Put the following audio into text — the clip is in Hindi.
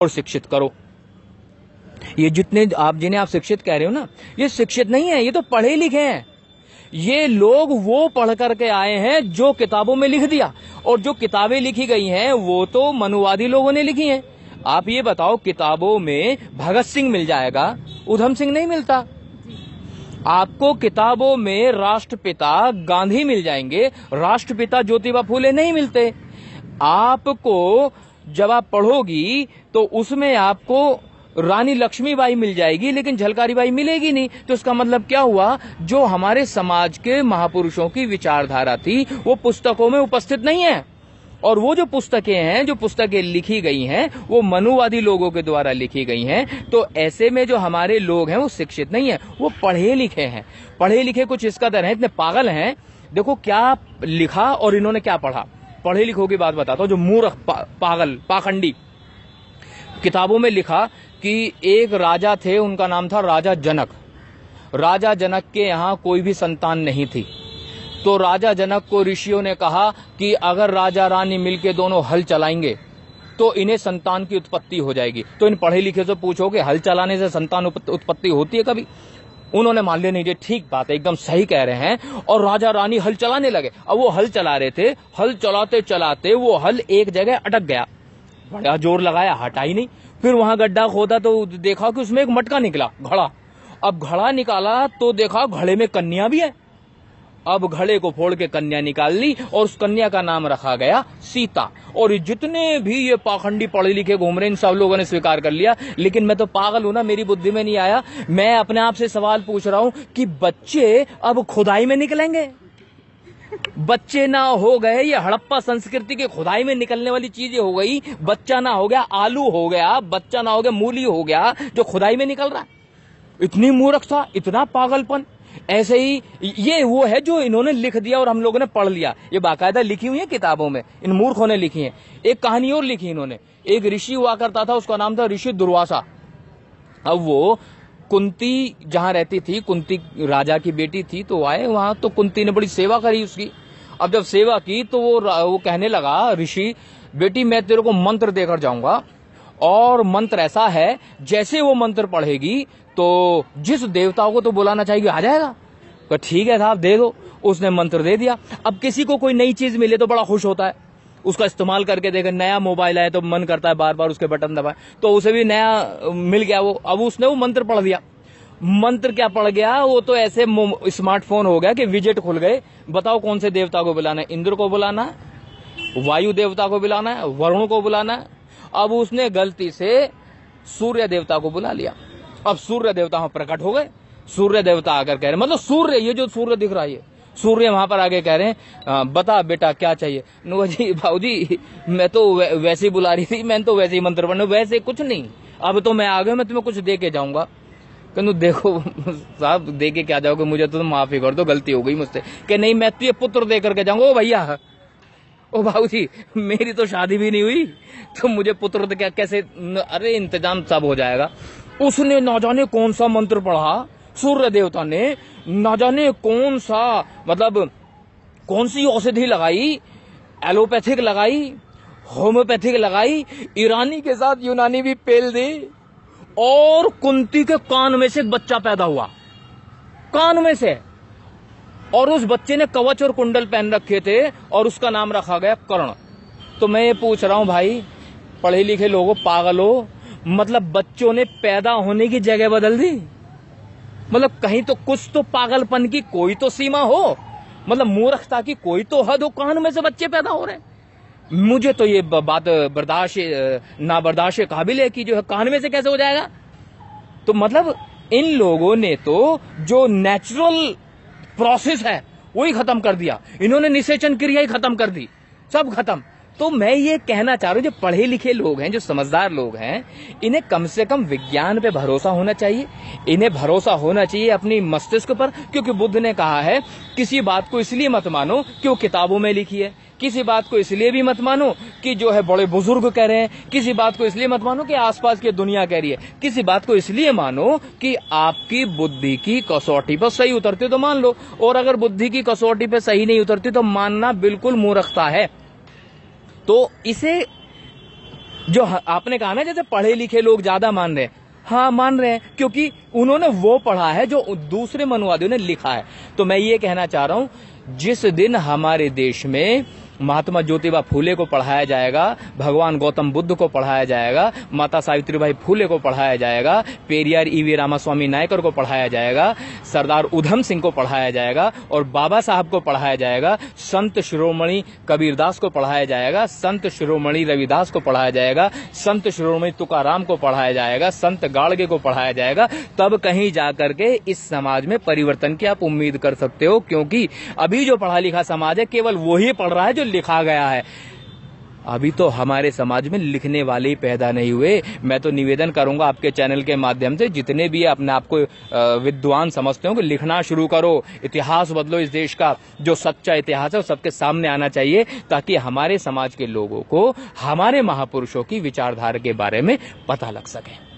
और शिक्षित करो। ये जितने आप जिन्हें आप शिक्षित कह रहे हो ना, ये शिक्षित नहीं है, ये तो पढ़े लिखे हैं। ये लोग वो पढ़ करके आए हैं जो किताबों में लिख दिया, और जो किताबें लिखी गई हैं वो तो मनुवादी लोगों ने लिखी हैं। आप ये बताओ, किताबों में भगत सिंह मिल जाएगा, उधम सिंह नहीं मिलता। आपको किताबों में राष्ट्रपिता गांधी मिल जाएंगे, राष्ट्रपिता ज्योतिबा फूले नहीं मिलते। आपको जब आप पढ़ोगी तो उसमें आपको रानी लक्ष्मीबाई मिल जाएगी, लेकिन झलकारी बाई मिलेगी नहीं। तो इसका मतलब क्या हुआ, जो हमारे समाज के महापुरुषों की विचारधारा थी वो पुस्तकों में उपस्थित नहीं है। और वो जो पुस्तकें हैं, जो पुस्तकें लिखी गई हैं, वो मनुवादी लोगों के द्वारा लिखी गई हैं। तो ऐसे में जो हमारे लोग हैं वो शिक्षित नहीं है, वो पढ़े लिखे हैं। पढ़े लिखे कुछ इस कदर हैं, इतने पागल हैं। देखो क्या लिखा और इन्होंने क्या पढ़ा। पढ़े लिखों की बात बताता हूं, जो मूर्ख पागल पाखंडी। किताबों में लिखा कि एक राजा थे, उनका नाम था राजा जनक। राजा जनक के यहाँ कोई भी संतान नहीं थी, तो राजा जनक को ऋषियों ने कहा कि अगर राजा रानी मिलके दोनों हल चलाएंगे तो इन्हें संतान की उत्पत्ति हो जाएगी। तो इन पढ़े लिखे से पूछो कि हल चलाने से संतान उत्पत्ति होती है कभी? उन्होंने मान लिया नहीं, ये ठीक बात है, एकदम सही कह रहे हैं। और राजा रानी हल चलाने लगे। अब वो हल चला रहे थे, हल चलाते चलाते वो हल एक जगह अटक गया। बड़ा जोर लगाया, हटा ही नहीं। फिर वहां गड्ढा खोदा तो देखा कि उसमें एक मटका निकला, घड़ा। अब घड़ा निकाला तो देखा घड़े में कन्या भी है। अब घड़े को फोड़ के कन्या निकाल ली और उस कन्या का नाम रखा गया सीता। और जितने भी ये पाखंडी पढ़े लिखे घूम रहे हैं, इन सब लोगों ने स्वीकार कर लिया। लेकिन मैं तो पागल हूं ना, मेरी बुद्धि में नहीं आया। मैं अपने आप से सवाल पूछ रहा हूं कि बच्चे अब खुदाई में निकलेंगे? बच्चे ना हो गए, ये हड़प्पा संस्कृति के खुदाई में निकलने वाली चीजें हो गई। बच्चा ना हो गया आलू हो गया, बच्चा ना हो गया मूली हो गया, जो खुदाई में निकल रहा है। इतनी मूर्खता, इतना पागलपन। ऐसे ही ये वो है जो इन्होंने लिख दिया और हम लोगों ने पढ़ लिया। ये बाकायदा लिखी हुई है किताबों में, इन मूर्खों ने लिखी है। एक कहानी और लिखी इन्होंने। एक ऋषि हुआ करता था, उसका नाम था ऋषि दुर्वासा। अब वो कुंती जहां रहती थी, कुंती राजा की बेटी थी, तो आए वहां, तो कुंती ने बड़ी सेवा करी उसकी। अब जब सेवा की तो वो कहने लगा, ऋषि बेटी मैं तेरे को मंत्र देकर जाऊंगा, और मंत्र ऐसा है जैसे वो मंत्र पढ़ेगी तो जिस देवताओं को तो बुलाना चाहिए आ जाएगा। तो ठीक है साहब, दे दो। उसने मंत्र दे दिया। अब किसी को कोई नई चीज मिले तो बड़ा खुश होता है, उसका इस्तेमाल करके देखे। नया मोबाइल आए तो मन करता है बार बार उसके बटन दबाए, तो उसे भी नया मिल गया वो। अब उसने वो मंत्र पढ़ दिया। मंत्र क्या पढ़ गया, वो तो ऐसे स्मार्टफोन हो गया कि विजेट खुल गए। बताओ कौन से देवता को बुलाना है? इंद्र को बुलाना है, वायु देवता को बुलाना है, वरुण को बुलाना है। अब उसने गलती से सूर्य देवता को बुला लिया। अब सूर्य देवता वहां प्रकट हो गए। सूर्य देवता आकर कह रहे, मतलब सूर्य, ये जो सूर्य दिख रहा है, सूर्य वहां पर आगे कह रहे हैं बता बेटा क्या चाहिए। नो जी भाऊजी, मैं तो वैसे ही बुला रही थी, मैंने तो वैसे ही मंत्र पढ़ना, वैसे कुछ नहीं। अब तो मैं आ गया, मैं तुम्हें कुछ दे के जाऊंगा। कहूँ देखो साहब, दे के क्या जाओगे, मुझे तो माफी कर दो, गलती हो गई मुझसे। कि नहीं, मैं तो ये पुत्र दे करके जाऊंगा। ओ भैया, ओ भाऊजी, मेरी तो शादी भी नहीं हुई, तो मुझे पुत्र तो क्या कैसे? अरे इंतजाम सब हो जाएगा। उसने ना जाने कौन सा मंत्र पढ़ा, सूर्य देवता ने ना जाने कौन सा, मतलब कौन सी औषधि लगाई, एलोपैथिक लगाई, होम्योपैथिक लगाई, ईरानी के साथ यूनानी भी पेल दी, और कुंती के कान में से एक बच्चा पैदा हुआ, कान में से। और उस बच्चे ने कवच और कुंडल पहन रखे थे और उसका नाम रखा गया कर्ण। तो मैं ये पूछ रहा हूं भाई, पढ़े लिखे लोगों, पागलों, मतलब बच्चों ने पैदा होने की जगह बदल दी। मतलब कहीं तो कुछ तो पागलपन की कोई तो सीमा हो, मतलब मूर्खता की कोई तो हद हो। कान में से बच्चे पैदा हो रहे हैं। मुझे तो ये बात बर्दाश्त ना बर्दाश्त काबिल है कि जो है कान में से कैसे हो जाएगा। तो मतलब इन लोगों ने तो जो नेचुरल प्रोसेस है वही खत्म कर दिया। इन्होंने निषेचन क्रिया ही खत्म कर दी, सब खत्म। तो मैं ये कहना चाह रहा हूं, जो पढ़े लिखे लोग हैं, जो समझदार लोग हैं, इन्हें कम से कम विज्ञान पे भरोसा होना चाहिए। इन्हें भरोसा होना चाहिए अपनी मस्तिष्क पर, क्योंकि बुद्ध ने कहा है किसी बात को इसलिए मत मानो कि वो किताबों में लिखी है, किसी बात को इसलिए भी मत मानो कि जो है बड़े बुजुर्ग कह रहे हैं, किसी बात को इसलिए मत मानो कि आसपास की दुनिया कह रही है, किसी बात को इसलिए मानो कि आपकी बुद्धि की कसौटी पर सही उतरती तो मान लो, और अगर बुद्धि की कसौटी पर सही नहीं उतरती तो मानना बिल्कुल मूर्खता है। तो इसे जो आपने कहा ना जैसे पढ़े लिखे लोग ज्यादा मान रहे हैं, हाँ मान रहे हैं, क्योंकि उन्होंने वो पढ़ा है जो दूसरे मनुवादियों ने लिखा है। तो मैं ये कहना चाह रहा हूं, जिस दिन हमारे देश में महात्मा ज्योतिबा फूले को पढ़ाया जाएगा, भगवान गौतम बुद्ध को पढ़ाया जाएगा, माता सावित्रीबाई फूले को पढ़ाया जाएगा, पेरियार ईवी रामास्वामी नायकर को पढ़ाया जाएगा, सरदार उधम सिंह को पढ़ाया जाएगा और बाबा साहब को पढ़ाया जाएगा, संत शिरोमणि कबीरदास को पढ़ाया जाएगा, संत शिरोमणि रविदास को पढ़ाया जाएगा, संत शिरोमणि तुकाराम को पढ़ाया जाएगा, संत गाड़गे को पढ़ाया जाएगा, तब कहीं जाकर के इस समाज में परिवर्तन की आप उम्मीद कर सकते हो। क्योंकि अभी जो पढ़ा लिखा समाज है केवल वही पढ़ रहा है जो लिखा गया है। अभी तो हमारे समाज में लिखने वाले ही पैदा नहीं हुए। मैं तो निवेदन करूंगा आपके चैनल के माध्यम से, जितने भी अपने आप को विद्वान समझते हो कि लिखना शुरू करो, इतिहास बदलो। इस देश का जो सच्चा इतिहास है वो सबके सामने आना चाहिए, ताकि हमारे समाज के लोगों को हमारे महापुरुषों की विचारधारा के बारे में पता लग सके।